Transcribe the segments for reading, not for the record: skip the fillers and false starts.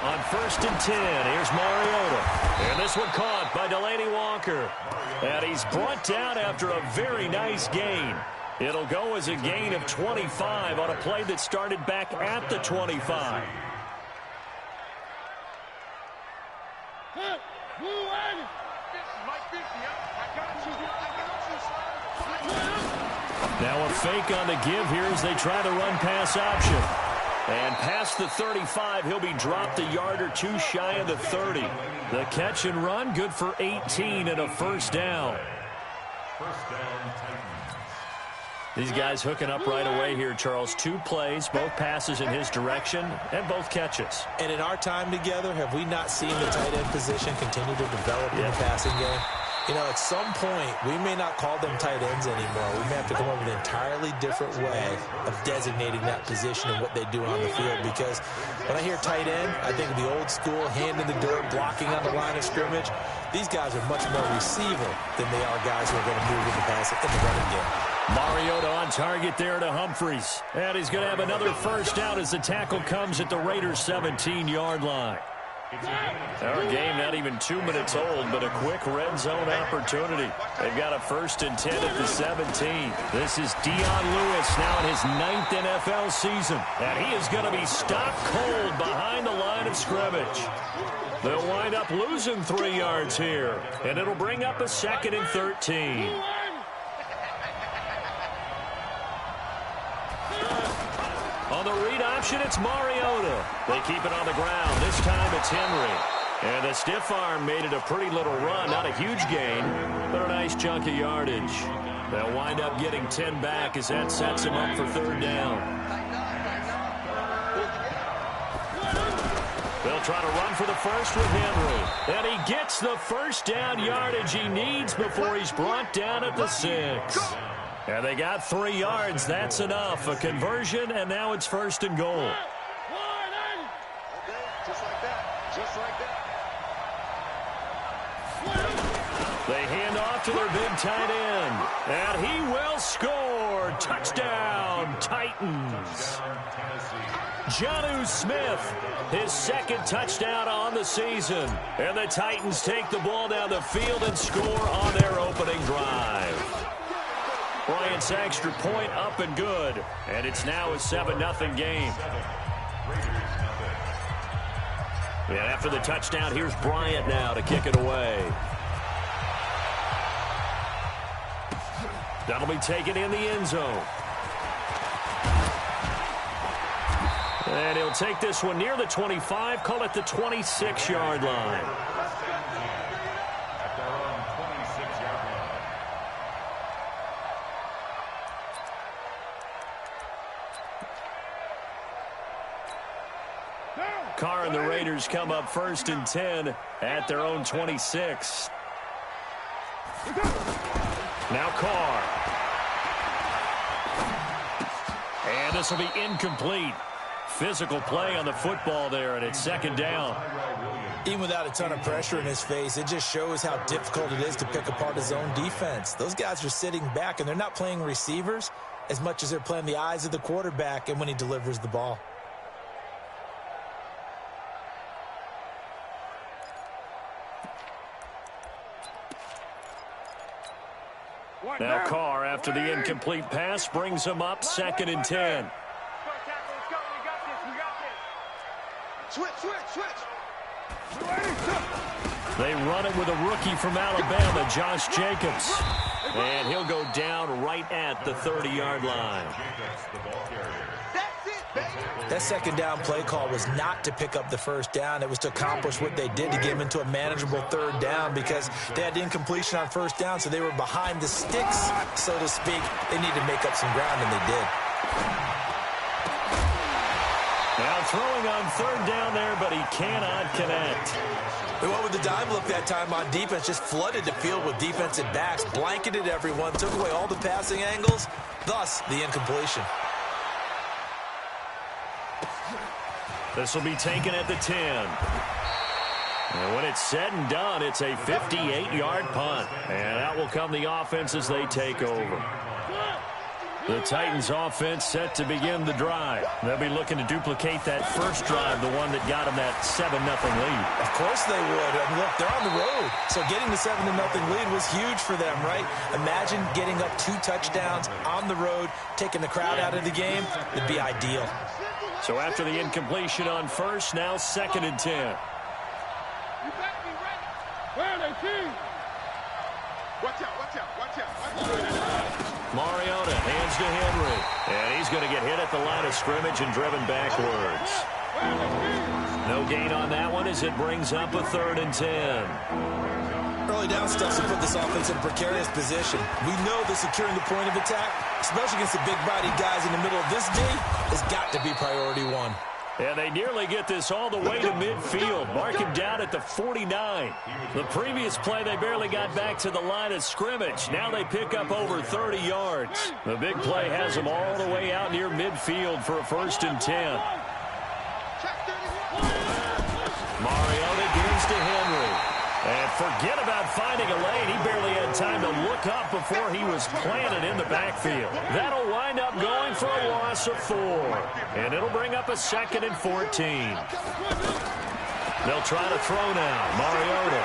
On 1st and 10, here's Mariota. And this one caught by Delaney Walker. And he's brought down after a very nice gain. It'll go as a gain of 25 on a play that started back at the 25. Now a fake on the give here as they try to run pass option. And past the 35, he'll be dropped a yard or two shy of the 30. The catch and run, good for 18 and a first down. These guys hooking up right away here, Charles. 2 plays, both passes in his direction, and both catches. And in our time together, have we not seen the tight end position continue to develop in the passing game? You know, at some point, we may not call them tight ends anymore. We may have to come up with an entirely different way of designating that position and what they do on the field. Because when I hear tight end, I think of the old school, hand in the dirt, blocking on the line of scrimmage. These guys are much more receiver than they are guys who are going to move in the pass in the running game. Mariota on target there to Humphries. And he's going to have another first down as the tackle comes at the Raiders' 17-yard line. Our game not even 2 minutes old, but a quick red zone opportunity. They've got a 1st and 10 at the 17. This is Dion Lewis now in his 9th NFL season. And he is going to be stopped cold behind the line of scrimmage. They'll wind up losing 3 yards here. And it'll bring up a 2nd and 13. On the read option, it's Mariota. They keep it on the ground. This time it's Henry. And the stiff arm made it a pretty little run. Not a huge gain, but a nice chunk of yardage. They'll wind up getting 10 back as that sets him up for 3rd down. They'll try to run for the first with Henry. And he gets the first down yardage he needs before he's brought down at the 6. And they got 3 yards. That's enough. A conversion, and now it's 1st and goal. Just like that. Just like that. They hand off to their big tight end. And he will score. Touchdown, Titans. Jonnu Smith, his 2nd touchdown on the season. And the Titans take the ball down the field and score on their opening drive. Bryant's extra point up and good. And it's now a 7-0 game. And after the touchdown, here's Bryant now to kick it away. That'll be taken in the end zone. And he'll take this one near the 25, call it the 26-yard line. Carr and the Raiders come up 1st and 10 at their own 26. Now Carr. And this will be incomplete. Physical play on the football there, and it's 2nd down. Even without a ton of pressure in his face, it just shows how difficult it is to pick apart his own defense. Those guys are sitting back, and they're not playing receivers as much as they're playing the eyes of the quarterback and when he delivers the ball. Now Carr, after the incomplete pass, brings him up 2nd and 10. Switch. They run it with a rookie from Alabama, Josh Jacobs. And he'll go down right at the 30-yard line. That 2nd down play call was not to pick up the 1st down. It was to accomplish what they did to get him into a manageable 3rd down because they had incompletion on 1st down, so they were behind the sticks, so to speak. They needed to make up some ground, and they did. Now throwing on 3rd down there, but he cannot connect. They went with the dime look that time on defense, just flooded the field with defensive backs, blanketed everyone, took away all the passing angles, thus the incompletion. This will be taken at the 10. And when it's said and done, it's a 58-yard punt. And out will come the offense as they take over. The Titans offense set to begin the drive. They'll be looking to duplicate that first drive, the one that got them that 7-0 lead. Of course they would. I mean, look, they're on the road. So getting the 7-0 lead was huge for them, right? Imagine getting up 2 touchdowns on the road, taking the crowd out of the game. It'd be ideal. So after the incompletion on first, now 2nd and 10. Watch out, watch out, watch out, watch out. Mariota hands to Henry. And he's going to get hit at the line of scrimmage and driven backwards. No gain on that one as it brings up a 3rd and 10. Early down stuff to put this offense in a precarious position. We know that securing the point of attack, especially against the big-bodied guys in the middle of this D, has got to be priority 1. And they nearly get this all the way to midfield. Mark him down at the 49. The previous play, they barely got back to the line of scrimmage. Now they pick up over 30 yards. The big play has them all the way out near midfield for a 1st and 10. Mariota gives to Henry. And forget about finding a lane. He barely had time to look up before he was planted in the backfield. That'll wind up going for a loss of 4. And it'll bring up a 2nd and 14. They'll try to throw now. Mariota.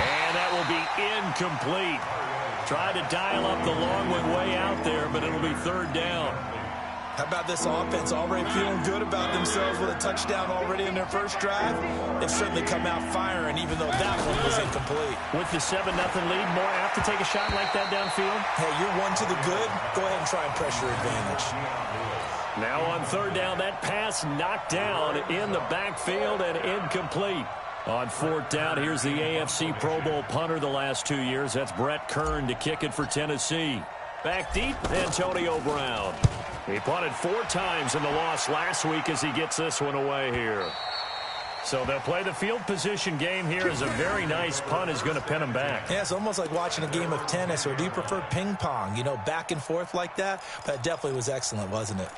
And that will be incomplete. Tried to dial up the long one way out there, but it'll be 3rd down. How about this offense already feeling good about themselves with a touchdown already in their first drive? They've certainly come out firing, even though that one was incomplete. With the 7-0 lead, more apt to take a shot like that downfield? Hey, you're 1 to the good. Go ahead and try and press your advantage. Now on 3rd down, that pass knocked down in the backfield and incomplete. On 4th down, here's the AFC Pro Bowl punter the last 2 years. That's Brett Kern to kick it for Tennessee. Back deep, Antonio Brown. He punted 4 times in the loss last week as he gets this one away here. So they'll play the field position game here as a very nice punt is going to pin them back. Yeah, it's almost like watching a game of tennis, or do you prefer ping pong? You know, back and forth like that? That definitely was excellent, wasn't it?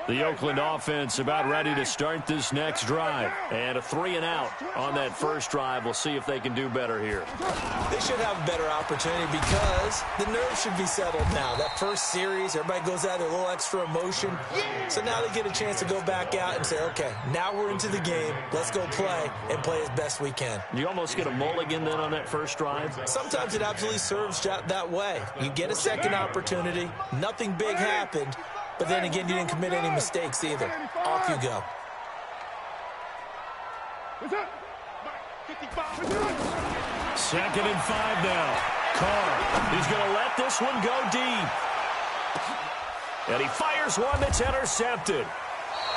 The Oakland offense about ready to start this next drive. And a 3-and-out on that first drive. We'll see if they can do better here. They should have a better opportunity because the nerves should be settled now. That first series, everybody goes out with a little extra emotion. So now they get a chance to go back out and say, okay, now we're into the game. Let's go play and play as best we can. You almost get a mulligan then on that first drive? Sometimes it absolutely serves that way. You get a second opportunity. Nothing big happened. But then again, you didn't commit any mistakes either. Off you go. 2nd and 5 now. Carr, he's going to let this one go deep. And he fires one that's intercepted.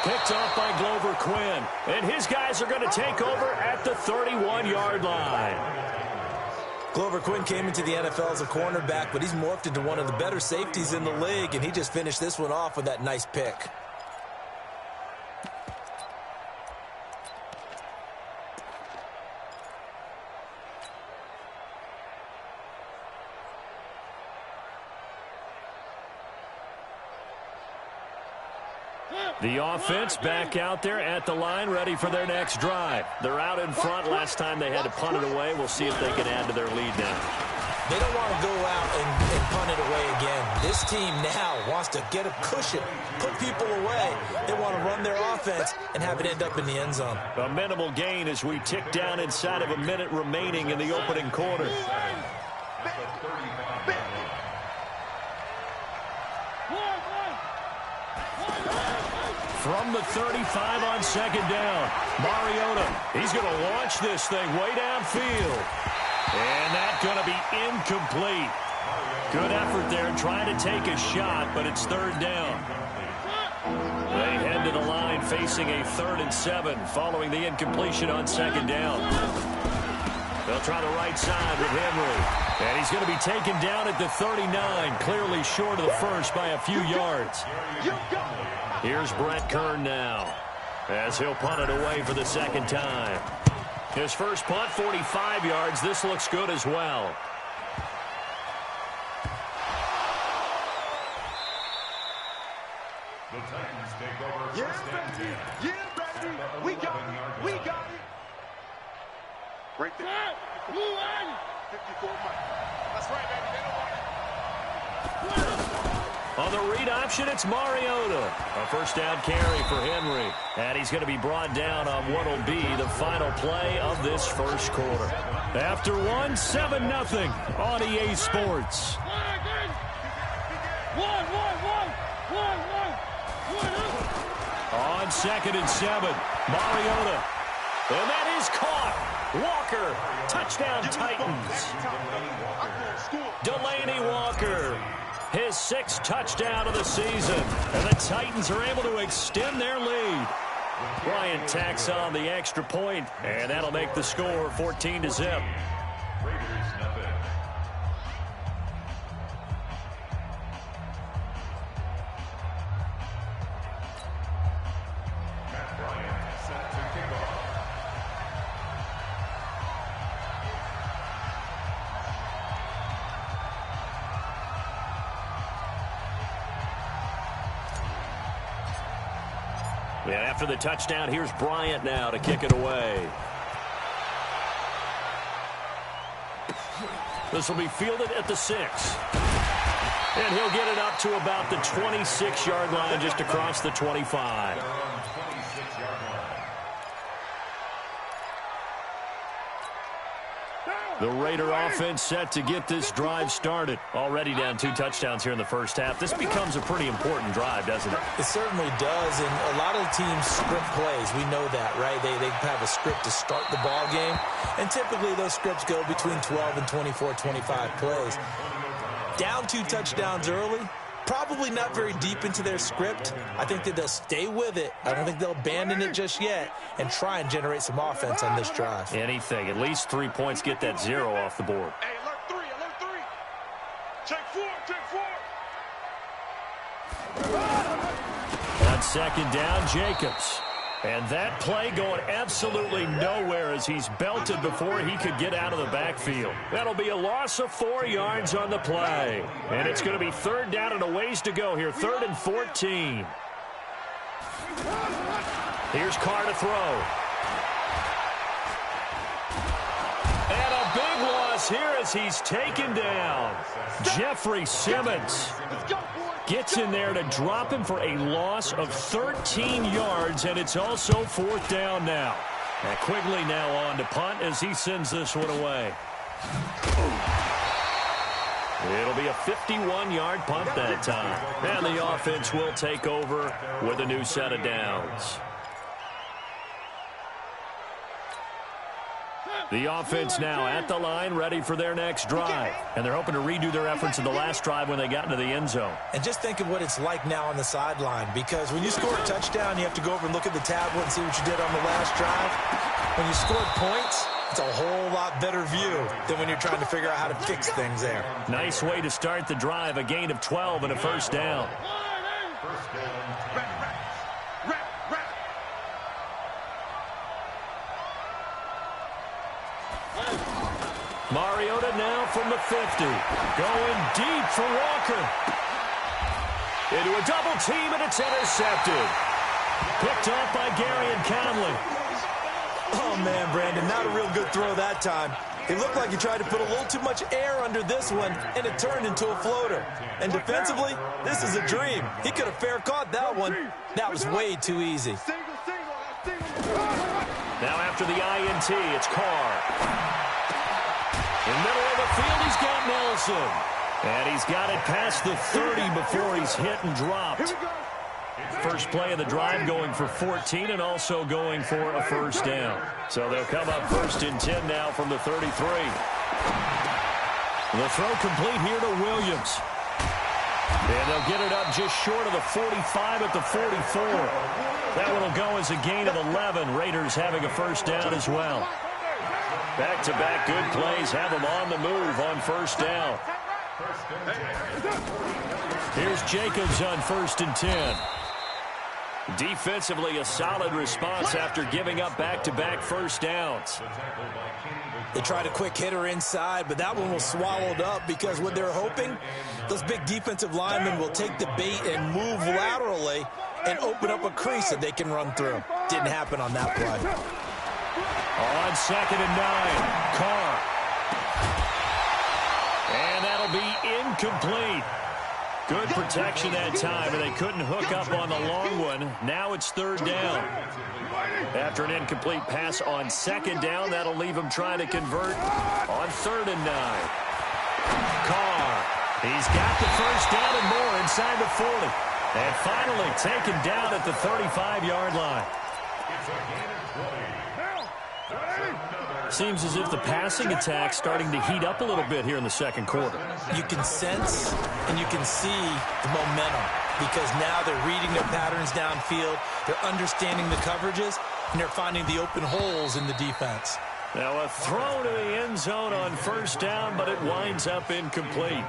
Picked off by Glover Quinn. And his guys are going to take over at the 31-yard line. Glover Quinn came into the NFL as a cornerback, but he's morphed into one of the better safeties in the league, and he just finished this one off with that nice pick. The offense back out there at the line, ready for their next drive. They're out in front. Last time they had to punt it away. We'll see if they can add to their lead now. They don't want to go out and punt it away again. This team now wants to get a cushion, put people away. They want to run their offense and have it end up in the end zone. A minimal gain as we tick down inside of a minute remaining in the opening quarter. From the 35 on 2nd down, Mariota, he's going to launch this thing way downfield. And that's going to be incomplete. Good effort there trying to take a shot, but it's 3rd down. They head to the line facing a 3rd and 7 following the incompletion on 2nd down. They'll try the right side with Henry. And he's going to be taken down at the 39, clearly short of the first by a few yards. Here's Brett Kern now as he'll punt it away for the 2nd time. His first punt, 45 yards. This looks good as well. The Titans take over first and 10. We got it. We got it. Right there. 54 Mike. That's right, baby. They don't want it. On the read option, it's Mariota. A first down carry for Henry. And he's going to be brought down on what will be the final play of this first quarter. After 7-0 on EA Sports. On 2nd and 7, Mariota. And that is caught. Walker, touchdown Titans. Delaney Walker, his 6th touchdown of the season. And the Titans are able to extend their lead. Bryant tacks on the extra point, and that'll make the score 14-0. And after the touchdown, here's Bryant now to kick it away. This will be fielded at the 6. And he'll get it up to about the 26-yard line, just across the 25. The Raider offense set to get this drive started. Already down 2 touchdowns here in the first half. This becomes a pretty important drive, doesn't it? It certainly does, and a lot of teams script plays. We know that, right? They have a script to start the ball game, and typically those scripts go between 12 and 24, 25 plays. Down 2 touchdowns early, probably not very deep into their script. I think that they'll stay with it. I don't think they'll abandon it just yet and try and generate some offense on this drive. Anything. At least 3 points, get that 0 off the board. Hey, alert 3, alert 3. Check 4, check 4. On 2nd down, Jacobs. And that play going absolutely nowhere as he's belted before he could get out of the backfield. That'll be a loss of 4 yards on the play. And it's going to be 3rd down and a ways to go here. 3rd and 14. Here's Carr to throw. And a big loss here as he's taken down. Jeffrey Simmons gets in there to drop him for a loss of 13 yards, and it's also 4th down now. And Quigley now on to punt as he sends this one away. It'll be a 51-yard punt that time. And the offense will take over with a new set of downs. The offense now at the line, ready for their next drive. And they're hoping to redo their efforts in the last drive when they got into the end zone. And just think of what it's like now on the sideline, because when you score a touchdown, you have to go over and look at the tablet and see what you did on the last drive. When you scored points, it's a whole lot better view than when you're trying to figure out how to fix things there. Nice way to start the drive, a gain of 12 and a first down. Mariota now from the 50. Going deep for Walker. Into a double team, and it's intercepted. Picked off by Gary and Conley. Oh, man, Brandon, not a real good throw that time. It looked like he tried to put a little too much air under this one, and it turned into a floater. And defensively, this is a dream. He could have fair caught that one. That was way too easy. Now after the INT, it's Carr. In the middle of the field, he's got Nelson. And he's got it past the 30 before he's hit and dropped. First play of the drive going for 14 and also going for a first down. So they'll come up 1st and 10 now from the 33. The throw complete here to Williams. And they'll get it up just short of the 45 at the 44. That one will go as a gain of 11. Raiders having a first down as well. Back-to-back good plays have them on the move on first down. Here's Jacobs on 1st and 10. Defensively, a solid response after giving up back-to-back first downs. They tried a quick hitter inside, but that one was swallowed up because what they're hoping, those big defensive linemen will take the bait and move laterally and open up a crease that they can run through. didn't happen on that play. On 2nd and 9, Carr. And that'll be incomplete. Good protection that time, and they couldn't hook up on the long one. Now it's 3rd down. After an incomplete pass on 2nd down, that'll leave him trying to convert on 3rd and 9. Carr. He's got the 1st down and more inside the 40. And finally taken down at the 35-yard line. Seems as if the passing attack's starting to heat up a little bit here in the 2nd quarter. You can sense and you can see the momentum because now they're reading their patterns downfield, they're understanding the coverages, and they're finding the open holes in the defense. Now a throw to the end zone on 1st down, but it winds up incomplete.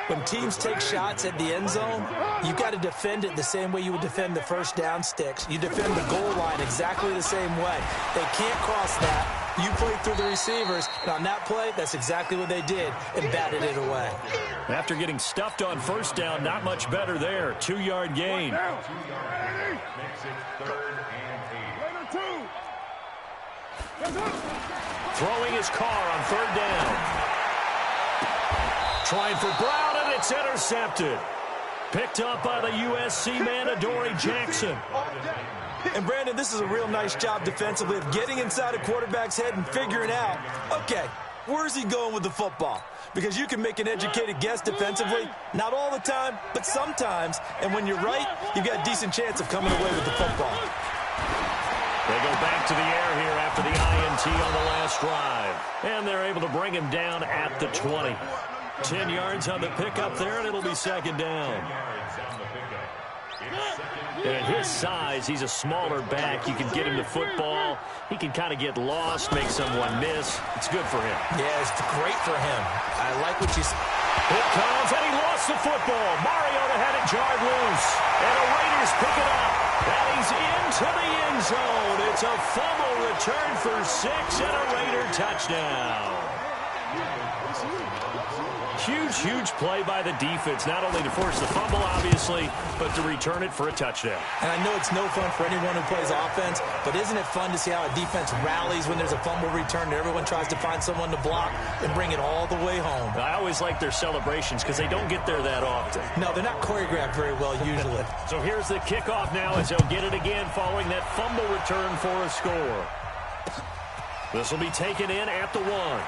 When teams take shots at the end zone, you've got to defend it the same way you would defend the 1st down sticks. You defend the goal line exactly the same way. They can't cross that. You play through the receivers, and on that play, that's exactly what they did and batted it away. After getting stuffed on 1st down, not much better there. 2-yard gain. Throwing his Carr on 3rd down. Trying for Brown, and it's intercepted. Picked up by the USC man, Adoree Jackson. And, Brandon, this is a real nice job defensively of getting inside a quarterback's head and figuring out, okay, where's he going with the football? Because you can make an educated guess defensively, not all the time, but sometimes. And when you're right, you've got a decent chance of coming away with the football. They go back to the air here after the INT on the last drive. And they're able to bring him down at the 20. 10 yards on the pickup there, and it'll be 2nd down. And at his size, he's a smaller back. You can get him the football. He can kind of get lost, make someone miss. It's good for him. Yeah, it's great for him. I like what you said. Here it comes, and he lost the football. Mariota had it jarred loose. And the Raiders pick it up. And he's into the end zone. It's a fumble return for 6 and a Raider touchdown. Huge play by the defense, not only to force the fumble, obviously, but to return it for a touchdown. And I know it's no fun for anyone who plays offense, but isn't it fun to see how a defense rallies when there's a fumble return and everyone tries to find someone to block and bring it all the way home? I always like their celebrations because they don't get there that often. No, they're not choreographed very well usually. So here's the kickoff now as they'll get it again following that fumble return for a score. This will be taken in at the 1.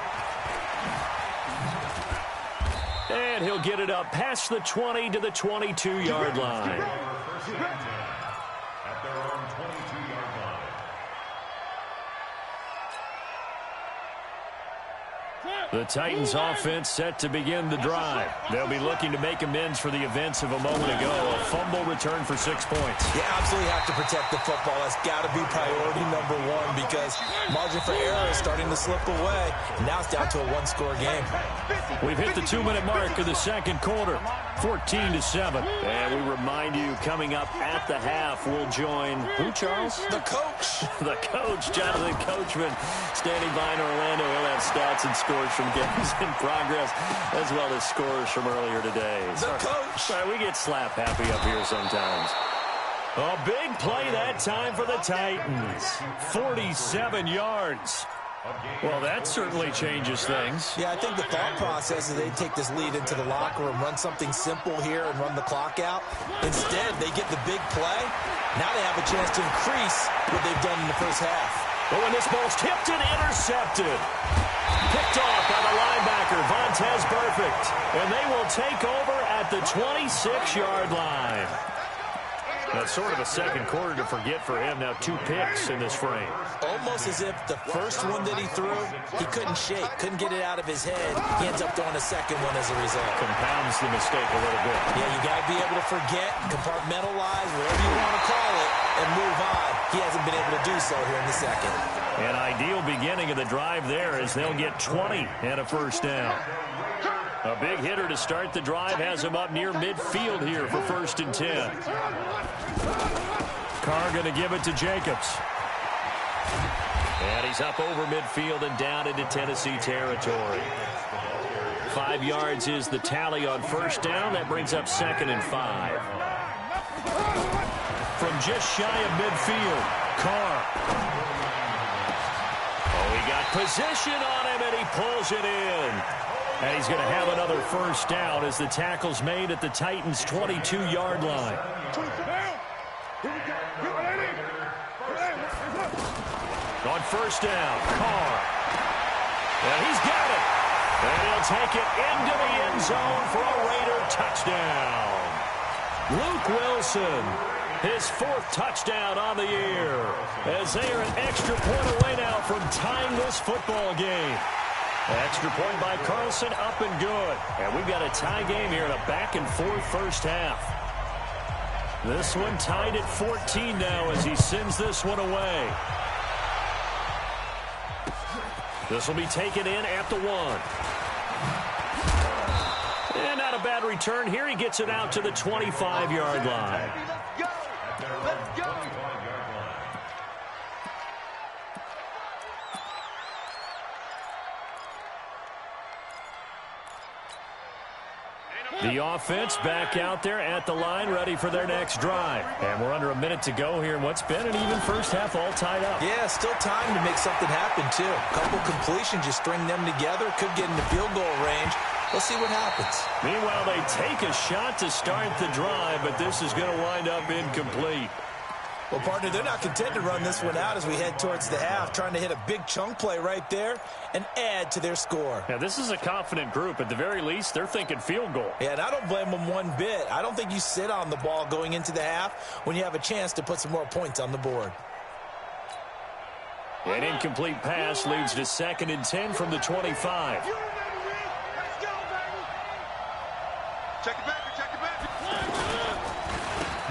And he'll get it up past the 20 to the 22-yard line. The Titans offense set to begin the drive. They'll be looking to make amends for the events of a moment ago. A fumble return for 6 points. You absolutely have to protect the football. That's got to be priority number 1 because margin for error is starting to slip away. Now it's down to a 1-score game. We've hit the 2-minute mark of the 2nd quarter, 14-7. And we remind you, coming up at the half, we'll join who, Charles? The coach. The coach, Jonathan Coachman, standing by in Orlando. He'll have stats and scores from games in progress, as well as scores from earlier today. The coach. Sorry, we get slap happy up here sometimes. A big play that time for the Titans. 47 yards. Well, that certainly changes things. Yeah, I think the thought process is they take this lead into the locker room, run something simple here, and run the clock out. Instead, they get the big play. Now they have a chance to increase what they've done in the first half. But when this ball's tipped and intercepted. Picked off by the linebacker, Vontaze Burfict. And they will take over at the 26-yard line. That's sort of a 2nd quarter to forget for him. Now 2 picks in this frame. Almost as if the first one that he threw, he couldn't shake, couldn't get it out of his head. He ends up throwing a 2nd one as a result. Compounds the mistake a little bit. Yeah, you got to be able to forget, compartmentalize, whatever you want to call it, and move on. He hasn't been able to do so here in the 2nd. An ideal beginning of the drive there as they'll get 20 and a 1st down. A big hitter to start the drive has him up near midfield here for 1st and 10. Carr going to give it to Jacobs. And he's up over midfield and down into Tennessee territory. 5 yards is the tally on 1st down. That brings up 2nd and 5. from just shy of midfield. Carr. Oh, he got position on him, and he pulls it in. And he's going to have another first down as the tackle's made at the Titans' 22-yard line. On first down, Carr. And he's got it. And he'll take it into the end zone for a Raider touchdown. Luke Wilson, his 4th touchdown on the year, as they are an extra point away now from tying this football game. Extra point by Carlson, up and good. And we've got a tie game here in a back-and-forth first half. This one tied at 14 now as he sends this one away. This will be taken in at the 1. And not a bad return here. He gets it out to the 25-yard line. Let's go. Let's go. The offense back out there at the line, ready for their next drive. And we're under a minute to go here in what's been an even first half, all tied up. Yeah, still time to make something happen, too. A couple completions, just string them together. Could get into field goal range. We'll see what happens. Meanwhile, they take a shot to start the drive, but this is going to wind up incomplete. Well, partner, they're not content to run this one out as we head towards the half, trying to hit a big chunk play right there and add to their score. Now, this is a confident group. At the very least, they're thinking field goal. Yeah, and I don't blame them one bit. I don't think you sit on the ball going into the half when you have a chance to put some more points on the board. An incomplete pass leads to 2nd and 10 from the 25. Let's go, baby. Check it back. Check it back.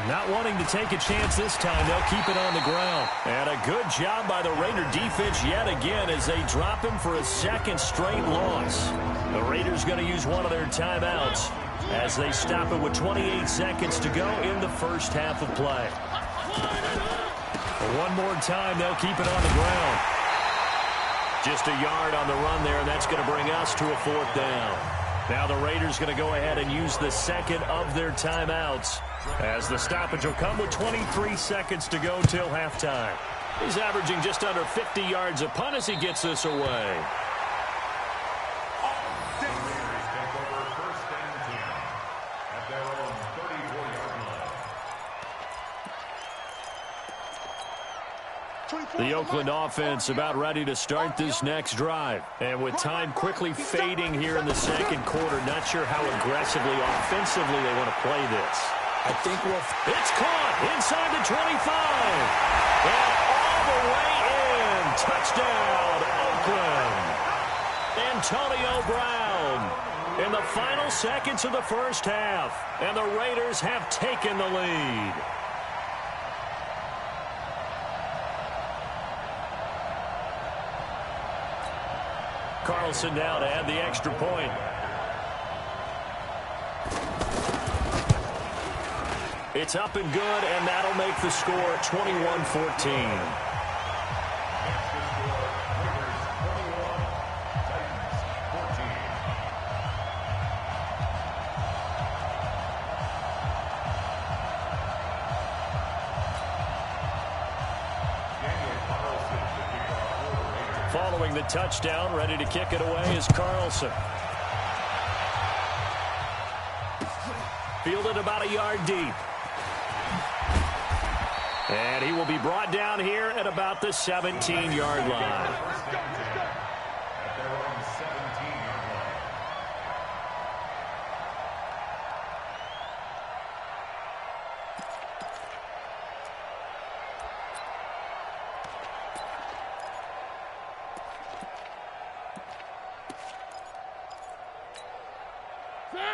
Not wanting to take a chance this time, they'll keep it on the ground. And a good job by the Raider defense yet again as they drop him for a 2nd straight loss. The Raiders going to use one of their timeouts as they stop it with 28 seconds to go in the first half of play. One more time, they'll keep it on the ground. Just a yard on the run there, and that's going to bring us to a 4th down. Now the Raiders going to go ahead and use the 2nd of their timeouts as the stoppage will come with 23 seconds to go till halftime. He's averaging just under 50 yards a punt as he gets this away. The Oakland offense about ready to start this next drive. And with time quickly fading here in the 2nd quarter, not sure how aggressively, offensively they want to play this. I think it's caught inside the 25. And all the way in. Touchdown, Oakland. Antonio Brown in the final seconds of the first half. And the Raiders have taken the lead. Carlson now to add the extra point. It's up and good, and that'll make the score 21-14. Following the touchdown, ready to kick it away is Carlson. Fielded about a yard deep. And he will be brought down here at about the 17-yard line.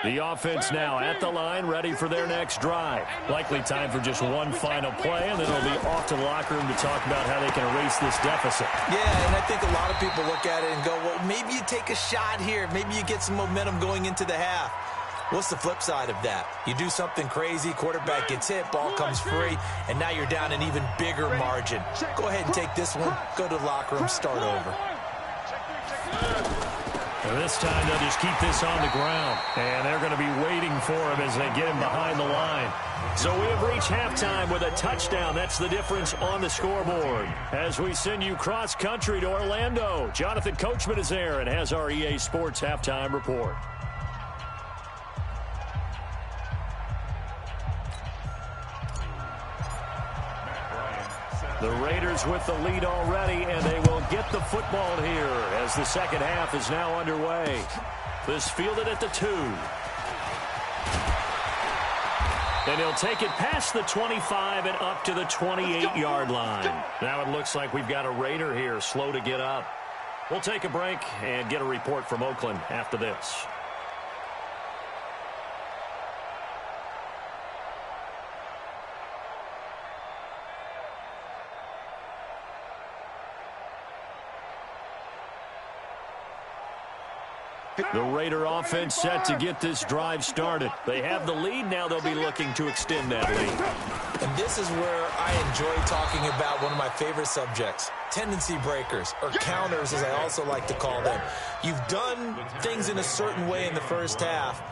The offense now at the line, ready for their next drive. Likely time for just one final play, and then it'll be off to the locker room to talk about how they can erase this deficit. Yeah, and I think a lot of people look at it and go, well, maybe you take a shot here. Maybe you get some momentum going into the half. What's the flip side of that? You do something crazy, quarterback gets hit, ball comes free, and now you're down an even bigger margin. Go ahead and take this one, go to the locker room, start over. And this time they'll just keep this on the ground. And they're going to be waiting for him as they get him behind the line. So we have reached halftime with a touchdown. That's the difference on the scoreboard. As we send you cross-country to Orlando, Jonathan Coachman is there and has our EA Sports halftime report. The Raiders with the lead already, and they will get the football here as the second half is now underway. This fielded at the 2. And he'll take it past the 25 and up to the 28-yard line. Now it looks like we've got a Raider here slow to get up. We'll take a break and get a report from Oakland after this. The Raider offense set to get this drive started. They have the lead. Now they'll be looking to extend that lead. And this is where I enjoy talking about one of my favorite subjects, tendency breakers, or counters as I also like to call them. You've done things in a certain way in the first half,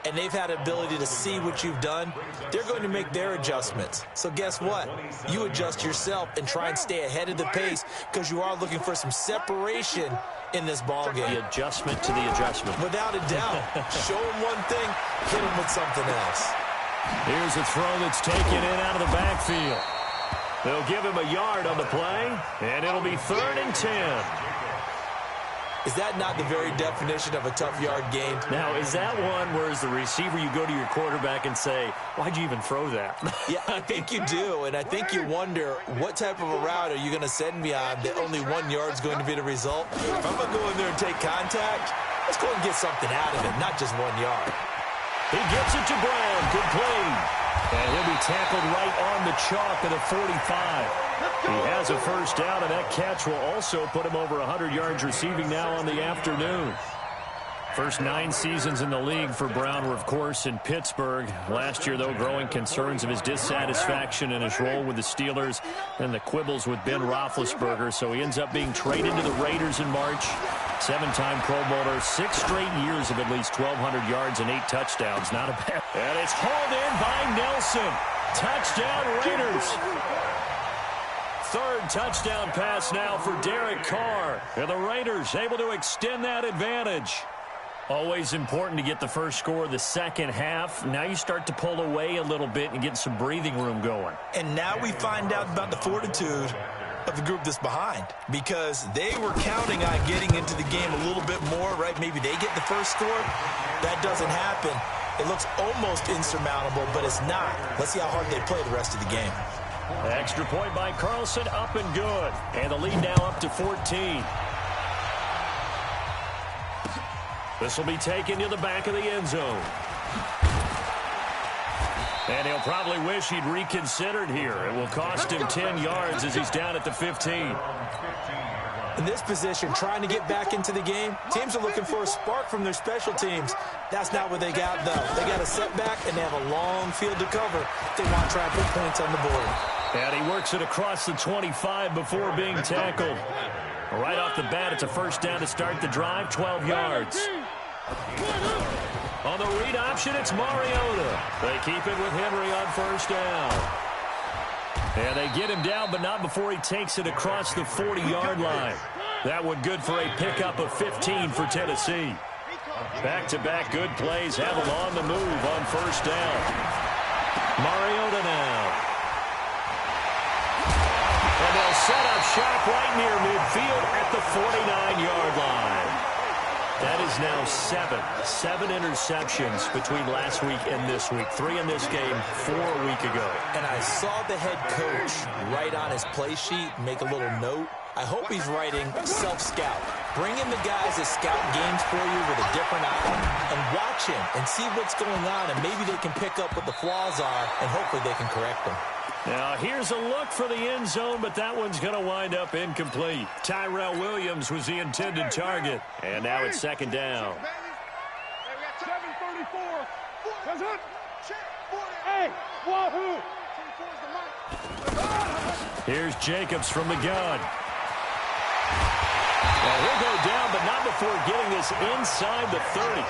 and they've had the ability to see what you've done. They're going to make their adjustments. So guess what? You adjust yourself and try and stay ahead of the pace because you are looking for some separation in this ball game. The adjustment to the adjustment. Without a doubt. Show them one thing, hit them with something else. Here's a throw that's taken in out of the backfield. They'll give him a yard on the play, and it'll be 3rd and 10. Is that not the very definition of a tough yard gain? Now, is that one where as the receiver you go to your quarterback and say, why'd you even throw that? Yeah, I think you do, and I think you wonder what type of a route are you going to send me on that only 1 yard's going to be the result? If I'm going to go in there and take contact, let's go and get something out of it, not just 1 yard. He gets it to Brown. Good play. And he'll be tackled right on the chalk of the 45. He has a first down, and that catch will also put him over 100 yards receiving now on the afternoon. First 9 seasons in the league for Brown were, of course, in Pittsburgh. Last year, though, growing concerns of his dissatisfaction in his role with the Steelers and the quibbles with Ben Roethlisberger. So he ends up being traded to the Raiders in March. 7-time Pro Bowler, 6 straight years of at least 1,200 yards and 8 touchdowns. Not a bad. And it's hauled in by Nelson. Touchdown, Raiders. 3rd touchdown pass now for Derek Carr. And the Raiders able to extend that advantage. Always important to get the first score of the second half. Now you start to pull away a little bit and get some breathing room going. And now we find out about the fortitude of the group that's behind, because they were counting on getting into the game a little bit more, right? Maybe they get the first score. That doesn't happen. It looks almost insurmountable, but it's not. Let's see how hard they play the rest of the game. Extra point by Carlson, up and good. And the lead now up to 14. This will be taken to the back of the end zone. And he'll probably wish he'd reconsidered here. It will cost him 10 yards as he's down at the 15. In this position, trying to get back into the game, teams are looking for a spark from their special teams. That's not what they got, though. They got a setback, and they have a long field to cover. They want to try and put points on the board. And he works it across the 25 before being tackled. Right off the bat, it's a first down to start the drive, 12 yards. On the read option, it's Mariota. They keep it with Henry on first down. And they get him down, but not before he takes it across the 40-yard line. That one good for a pickup of 15 for Tennessee. Back-to-back good plays have him on the move on first down. Mariota now. And they'll set up shop right near midfield at the 49-yard line. That is now 7 interceptions between last week and this week. 3 in this game, 4 a week ago. And I saw the head coach write on his play sheet, make a little note. I hope he's writing self-scout. Bring in the guys that scout games for you with a different eye and watch him and see what's going on, and maybe they can pick up what the flaws are, and hopefully they can correct them. Now, here's a look for the end zone, but that one's going to wind up incomplete. Tyrell Williams was the intended target, and now it's second down. Hey, wahoo! Here's Jacobs from the gun. Well, he'll go down, but not before getting this inside the 30.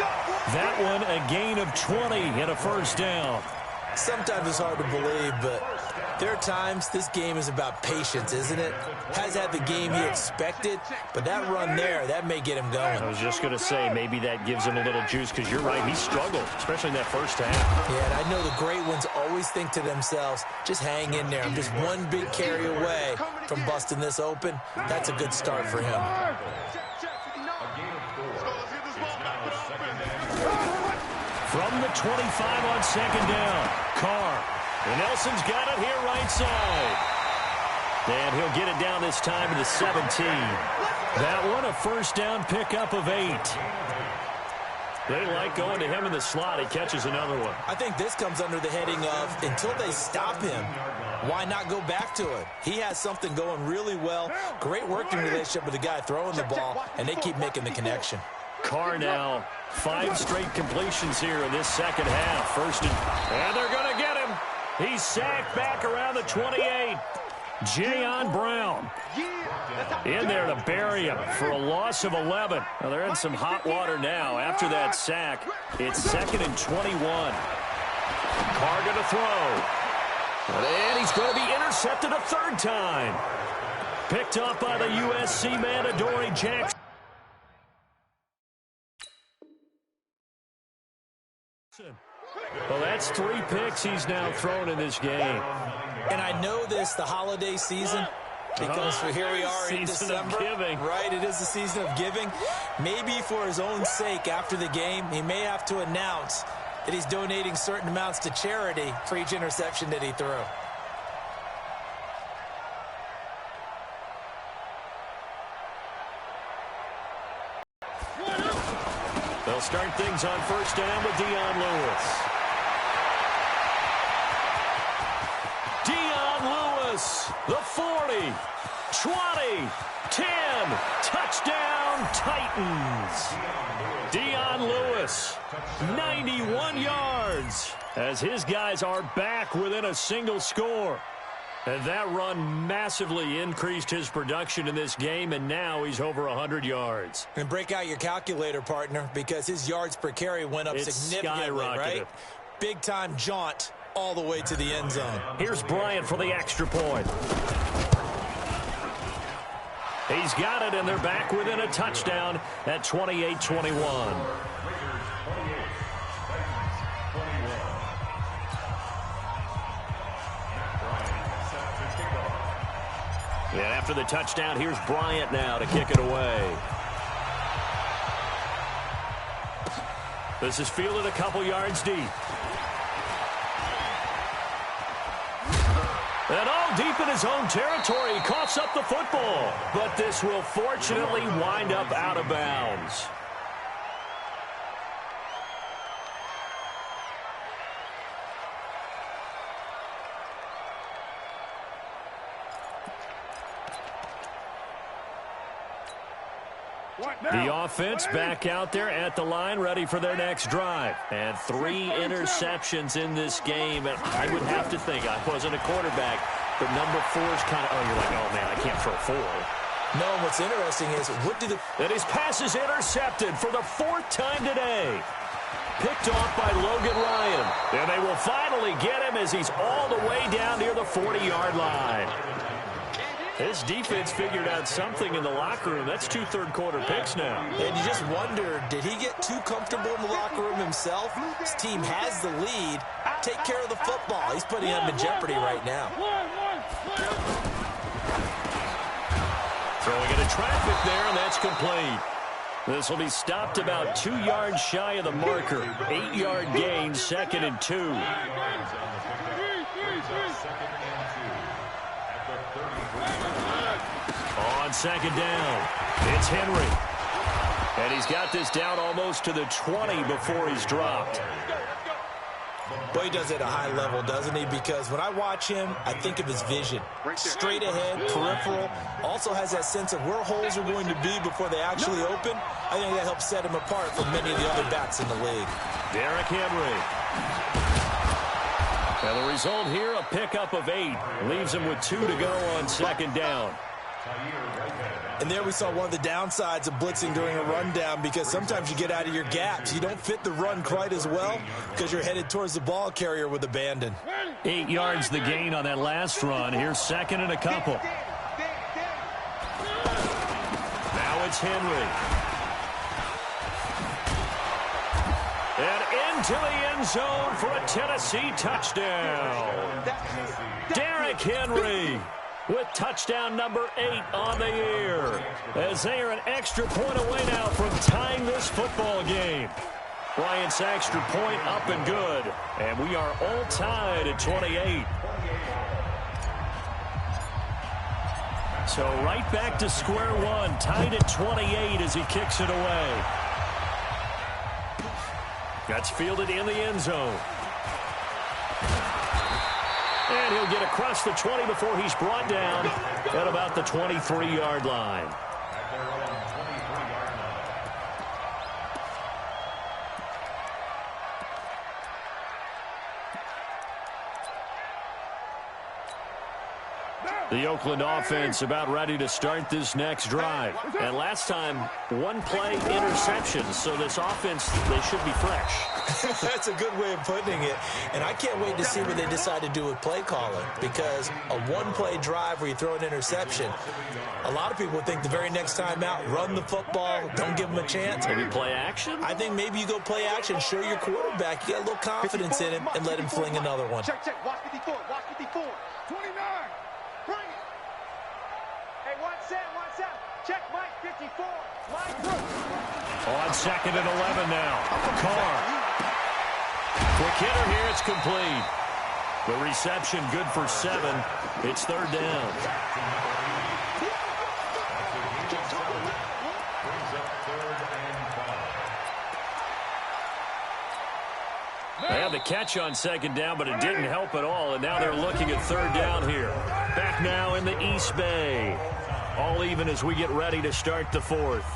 That one a gain of 20 and a first down. Sometimes it's hard to believe, but there are times this game is about patience, isn't it? Has had the game he expected, but that run there, that may get him going. I was just going to say, maybe that gives him a little juice, because you're right, he struggled, especially in that first half. Yeah, and I know the great ones always think to themselves, just hang in there. I'm just one big carry away from busting this open. That's a good start for him. From the 25 on second down, Carr. And Nelson's got it here right side. And he'll get it down this time to the 17. That one a first down pickup of 8. They like going to him in the slot. He catches another one. I think this comes under the heading of, until they stop him, why not go back to it? He has something going really well. Great working relationship with the guy throwing the ball, and they keep making the connection. Carr now, 5 straight completions here in this second half. First and they're going to get him. He's sacked back around the 28. Jayon Brown in there to bury him for a loss of 11. Now they're in some hot water now. After that sack, it's 2nd and 21. Carr going to throw. And he's going to be intercepted a 3rd time. Picked up by the USC man, Adoree Jackson. Well, that's 3 picks he's now thrown in this game. And I know this, the holiday season, because here we are in December. Season of giving. Right, it is the season of giving. Maybe for his own sake after the game, he may have to announce that he's donating certain amounts to charity for each interception that he threw. They'll start things on first down with Dion Lewis. Dion Lewis, the 40, 20, 10, touchdown Titans. Dion Lewis, 91 yards, as his guys are back within a single score. And that run massively increased his production in this game, and now he's over 100 yards. And break out your calculator, partner, because his yards per carry went up significantly, right? Big-time jaunt all the way to the end zone. Here's Bryant for the extra point. He's got it, and they're back within a touchdown at 28-21. And after the touchdown, here's Bryant now to kick it away. This is fielded a couple yards deep. And all deep in his own territory, he coughs up the football. But this will fortunately wind up out of bounds. The offense back out there at the line, ready for their next drive. And 3 interceptions in this game. And I would have to think, I wasn't a quarterback, but number 4 is kind of, you're like, oh, man, I can't throw 4. No, what's interesting is, And his pass is intercepted for the 4th time today. Picked off by Logan Ryan. And they will finally get him as he's all the way down near the 40-yard line. His defense figured out something in the locker room. That's 2 third-quarter picks now. And you just wonder, did he get too comfortable in the locker room himself? His team has the lead. Take care of the football. He's putting them in jeopardy right now. Throwing into traffic there, and that's complete. This will be stopped about 2 yards shy of the marker. 8-yard gain, 2nd and 2. On second down, it's Henry. And he's got this down almost to the 20 before he's dropped. Boy, he does it at a high level, doesn't he? Because when I watch him, I think of his vision. Straight ahead, peripheral. Also has that sense of where holes are going to be before they actually open. I think that helps set him apart from many of the other backs in the league. Derrick Henry. And the result here, a pickup of 8. Leaves him with 2 to go on second down. And there we saw one of the downsides of blitzing during a rundown, because sometimes you get out of your gaps. You don't fit the run quite as well because you're headed towards the ball carrier with abandon. 8 yards the gain on that last run. Here's second and a couple. Now it's Henry. And into the end zone for a Tennessee touchdown. Derrick Henry with touchdown number 8 on the year, as they are an extra point away now from tying this football game. Bryant's extra point up and good, and we are all tied at 28. So right back to square one, tied at 28 as he kicks it away. That's fielded in the end zone. And he'll get across the 20 before he's brought down at about the 23-yard line. The Oakland offense about ready to start this next drive. And last time, one-play interceptions. So this offense, they should be fresh. That's a good way of putting it. And I can't wait to see what they decide to do with play calling, because a one-play drive where you throw an interception, a lot of people think the very next time out, run the football, don't give them a chance. Maybe play action? I think maybe you go play action, show your quarterback, you get a little confidence in him, and let him fling another one. Check, check. Watch 54. Watch 54. 29. Bring it. Hey, 1-7. Check Mike 54. Mike. On second and 11 now. Carr. Quick hitter here. It's complete. The reception good for 7. It's third down. They had the catch on second down, but it didn't help at all, and now they're looking at third down here. Back now in the East Bay. All even as we get ready to start the fourth.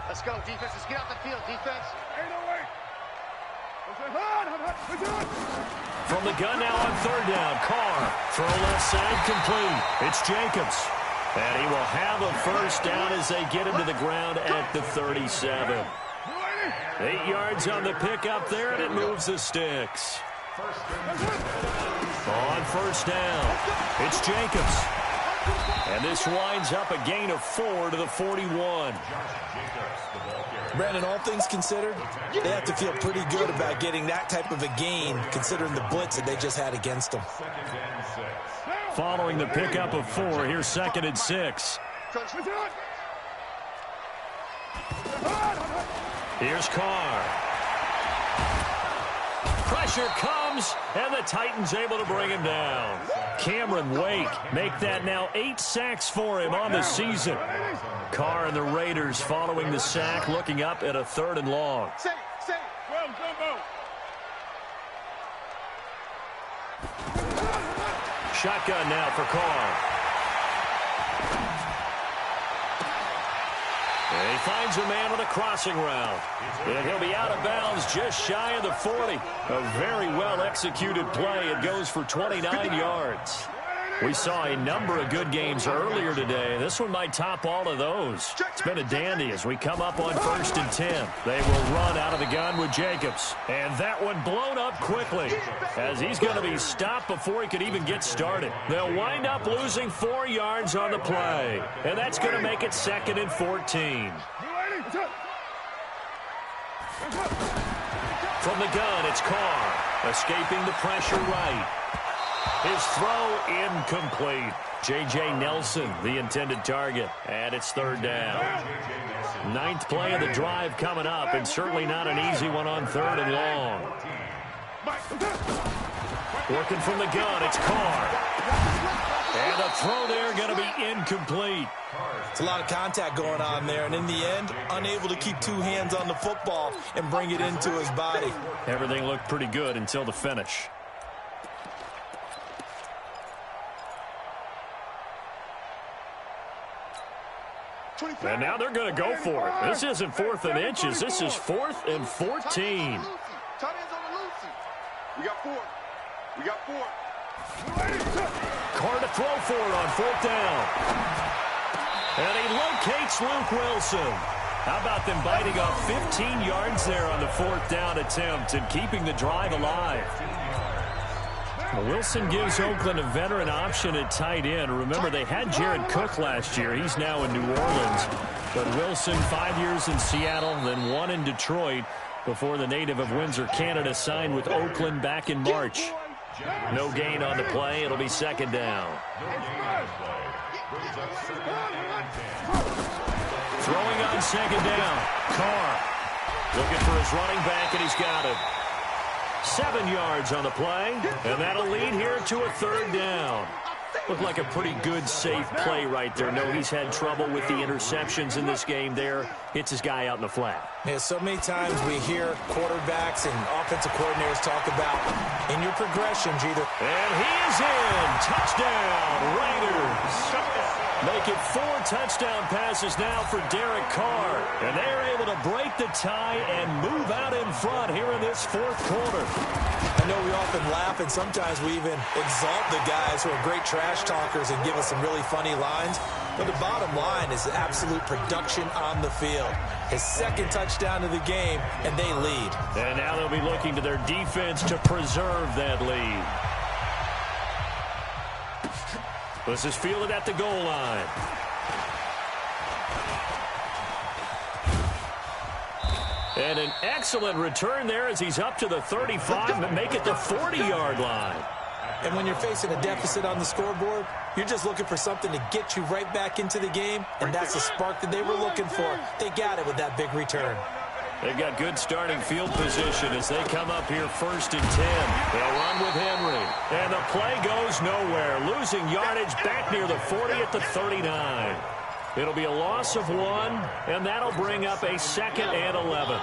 Let's go, defense. Let's get off the field, defense. From the gun now on third down. Carr. Throw left side complete. It's Jacobs. And he will have a first down as they get him to the ground at the 37. 8 yards on the pickup there, and it moves the sticks. On first down, it's Jacobs. And this winds up a gain of 4 to the 41. Brandon, all things considered, they have to feel pretty good about getting that type of a gain, considering the blitz that they just had against them. Following the pickup of 4, here's second and 6. Here's Carr. Pressure comes, and the Titans able to bring him down. Cameron Wake make that now 8 sacks for him on the season. Carr and the Raiders following the sack, looking up at a 3rd and long. Shotgun now for Carr. And he finds a man with a crossing route. And he'll be out of bounds just shy of the 40. A very well-executed play. It goes for 29 yards. We saw a number of good games earlier today. This one might top all of those. It's been a dandy as we come up on 1st and 10. They will run out of the gun with Jacobs. And that one blown up quickly as he's going to be stopped before he could even get started. They'll wind up losing 4 yards on the play. And that's going to make it 2nd and 14. From the gun, it's Carr. Escaping the pressure right. His throw incomplete. J.J. Nelson, the intended target. And it's 3rd down. 9th play of the drive coming up, and certainly not an easy one on 3rd and long. Working from the gun, it's Carr. And the throw there going to be incomplete. It's a lot of contact going on there, and in the end, unable to keep 2 hands on the football and bring it into his body. Everything looked pretty good until the finish. And now they're going to go for it. This isn't 4th and inches. This is 4th and 14. We got 4. We got 4. Carr to throw for it on 4th down. And he locates Luke Wilson. How about them biting off 15 yards there on the 4th down attempt and keeping the drive alive? Well, Wilson gives Oakland a veteran option at tight end. Remember, they had Jared Cook last year. He's now in New Orleans. But Wilson, 5 years in Seattle, then 1 in Detroit before the native of Windsor, Canada, signed with Oakland back in March. No gain on the play. It'll be 2nd down. Throwing on 2nd down. Carr looking for his running back, and he's got it. 7 yards on the play, and that'll lead here to a 3rd down. Looked like a pretty good, safe play right there. No, he's had trouble with the interceptions in this game there. Hits his guy out in the flat. Yeah, so many times we hear quarterbacks and offensive coordinators talk about in your progressions either. And he is in. Touchdown, Raiders. Make it 4 touchdown passes now for Derek Carr. And they're able to break the tie and move out in front here in this 4th quarter. I know we often laugh, and sometimes we even exalt the guys who are great trash talkers and give us some really funny lines. But the bottom line is absolute production on the field. His 2nd touchdown of the game, and they lead. And now they'll be looking to their defense to preserve that lead. This is fielded at the goal line. And an excellent return there as he's up to the 35 and make it the 40-yard line. And when you're facing a deficit on the scoreboard, you're just looking for something to get you right back into the game, and that's the spark that they were looking for. They got it with that big return. They've got good starting field position as they come up here 1st and 10. They'll run with Henry. And the play goes nowhere. Losing yardage back near the 40 at the 39. It'll be a loss of 1, and that'll bring up a 2nd and 11.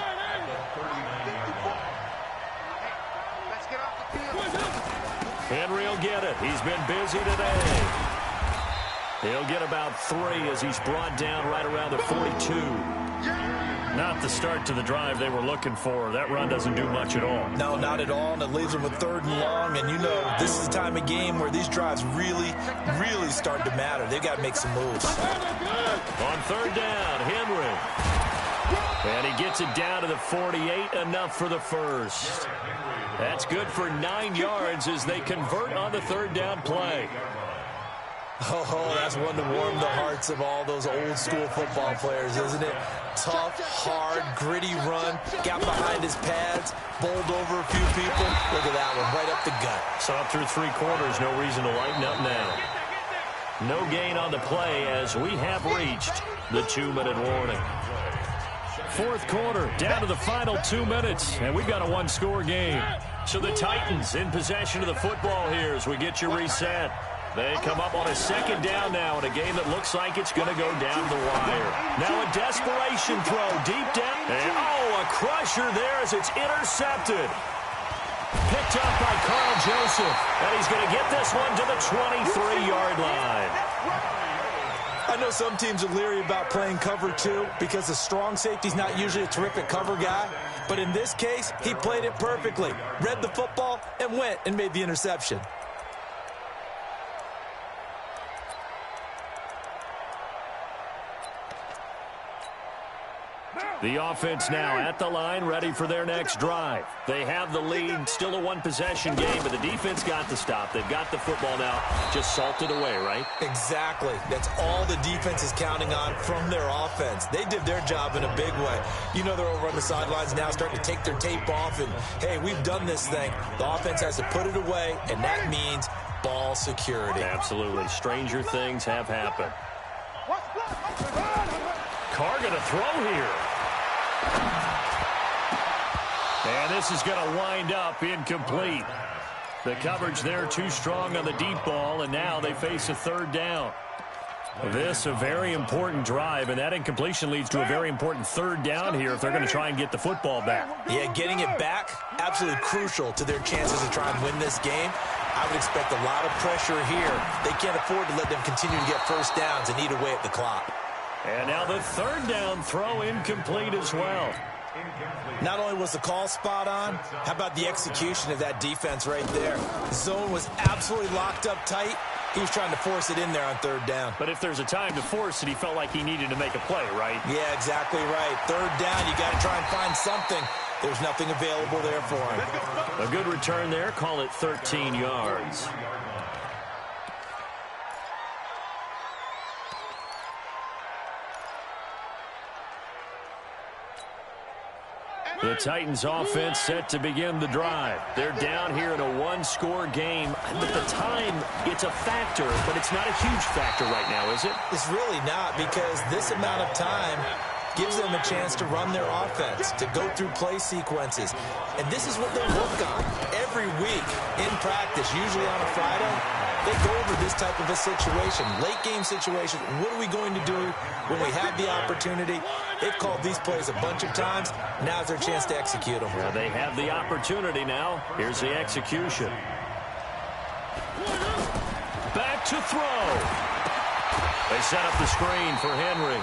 Henry will get it. He's been busy today. He'll get about 3 as he's brought down right around the 42. Not the start to the drive they were looking for. That run doesn't do much at all. No, not at all, and it leaves them with 3rd and long. And you know, this is the time of game where these drives really start to matter. They've got to make some moves. On 3rd down, Henry. And he gets it down to the 48, enough for the 1st. That's good for 9 yards as they convert on the 3rd down play. Oh, that's one to warm the hearts of all those old school football players, isn't it? Tough, hard, gritty run, got behind his pads, bowled over a few people. Look at that one, right up the gut. So up through 3 quarters, no reason to lighten up now. No gain on the play as we have reached the 2-minute warning. 4th quarter, down to the final 2 minutes, and we've got a 1-score game. So the Titans in possession of the football here as we get you reset. They come up on a 2nd down now in a game that looks like it's going to go down the wire. Now a desperation throw deep down. And, a crusher there as it's intercepted. Picked up by Carl Joseph. And he's going to get this one to the 23-yard line. I know some teams are leery about playing cover 2 because the strong safety's not usually a terrific cover guy. But in this case, he played it perfectly. Read the football and went and made the interception. The offense now at the line, ready for their next drive. They have the lead, still a 1-possession game, but the defense got the stop. They've got the football now, just salted away, right? Exactly. That's all the defense is counting on from their offense. They did their job in a big way. You know they're over on the sidelines now starting to take their tape off, and, hey, we've done this thing. The offense has to put it away, and that means ball security. Absolutely. Stranger things have happened. Carr going to throw here. And this is going to wind up incomplete. The coverage there too strong on the deep ball, and now they face a 3rd down. This a very important drive, and that incompletion leads to a very important 3rd down here if they're going to try and get the football back. Yeah, getting it back, absolutely crucial to their chances to try and win this game. I would expect a lot of pressure here. They can't afford to let them continue to get 1st downs and eat away at the clock. And now the third down throw incomplete as well. Not only was the call spot on, how about the execution of that defense right there? The zone was absolutely locked up tight. He was trying to force it in there on third down. But if there's a time to force it, he felt like he needed to make a play, right? Yeah, exactly right. Third down, you got to try and find something. There's nothing available there for him. A good return there. Call it 13 yards. The Titans offense set to begin the drive. They're down here in a one-score game. At the time, it's a factor, but it's not a huge factor right now, is it? It's really not, because this amount of time gives them a chance to run their offense, to go through play sequences. And this is what they work on every week in practice, usually on a Friday. They go over this type of a situation, late-game situation. What are we going to do when we have the opportunity? They've called these plays a bunch of times. Now's their chance to execute them. Well, they have the opportunity now. Here's the execution. Back to throw. They set up the screen for Henry.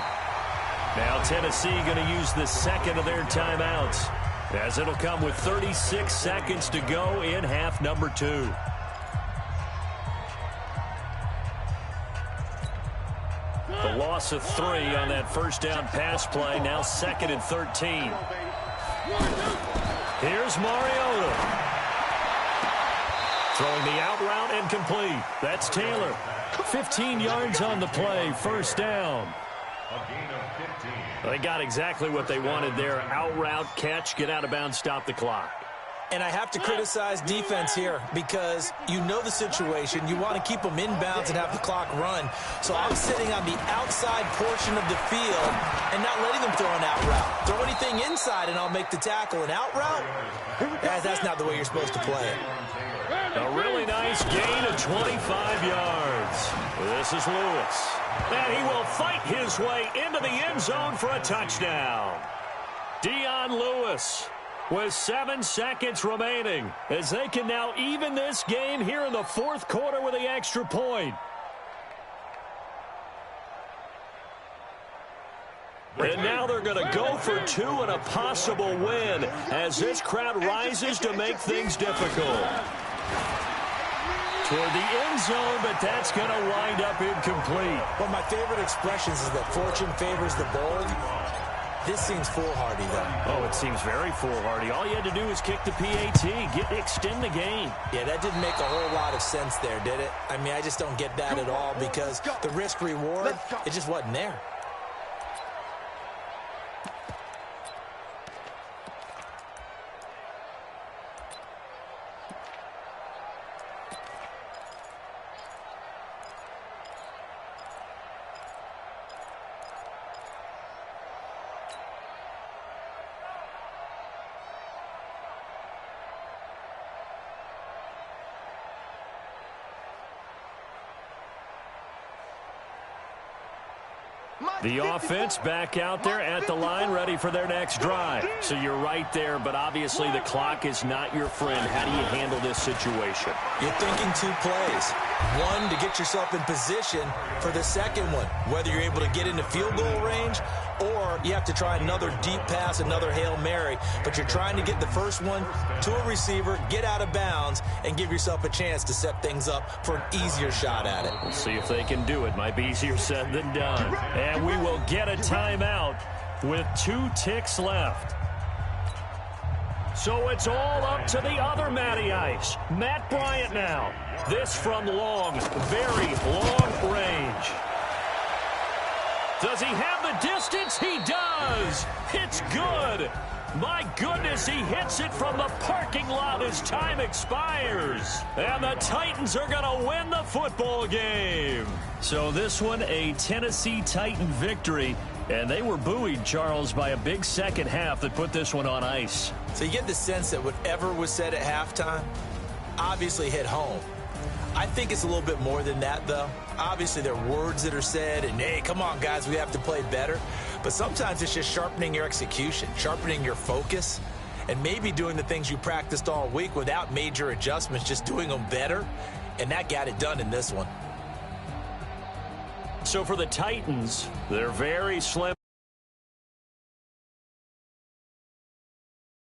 Now Tennessee going to use the second of their timeouts, as it'll come with 36 seconds to go in half number 2. The loss of 3 on that first down pass play. Now 2nd and 13. Here's Mariota. Throwing the out route and complete. That's Taylor. 15 yards on the play. First down. They got exactly what they wanted there. Out route, catch, get out of bounds, stop the clock. And I have to criticize defense here, because you know the situation. You want to keep them inbounds and have the clock run. So I'm sitting on the outside portion of the field and not letting them throw an out route. Throw anything inside and I'll make the tackle. An out route? That's not the way you're supposed to play it. A really nice gain of 25 yards. This is Lewis. And he will fight his way into the end zone for a touchdown. Dion Lewis with 7 seconds remaining, as they can now even this game here in the fourth quarter with the extra point. And now they're going to go for 2 and a possible win, as this crowd rises to make things difficult. Toward the end zone, but that's going to wind up incomplete. One of my favorite expressions is that fortune favors the bold. This seems foolhardy, though. Oh, it seems very foolhardy. All you had to do was kick the PAT, extend the game. Yeah, that didn't make a whole lot of sense there, did it? I mean, I just don't get that at all, because the risk-reward, it just wasn't there. The offense back out there at the line, ready for their next drive. So you're right there, but obviously the clock is not your friend. How do you handle this situation? You're thinking 2 plays. One, to get yourself in position for the second one, whether you're able to get into field goal range or you have to try another deep pass, another Hail Mary. But you're trying to get the first one to a receiver, get out of bounds, and give yourself a chance to set things up for an easier shot at it. We'll see if they can do it. Might be easier said than done. And we will get a timeout with 2 ticks left. So it's all up to the other Matty Ice, Matt Bryant now. This from long, very long range. Does he have the distance? He does. It's good. My goodness, he hits it from the parking lot as time expires. And the Titans are going to win the football game. So this one, a Tennessee Titan victory. And they were buoyed, Charles, by a big second half that put this one on ice. So you get the sense that whatever was said at halftime obviously hit home. I think it's a little bit more than that, though. Obviously, there are words that are said, and, hey, come on, guys, we have to play better. But sometimes it's just sharpening your execution, sharpening your focus, and maybe doing the things you practiced all week without major adjustments, just doing them better. And that got it done in this one. So for the Titans, they're very slim.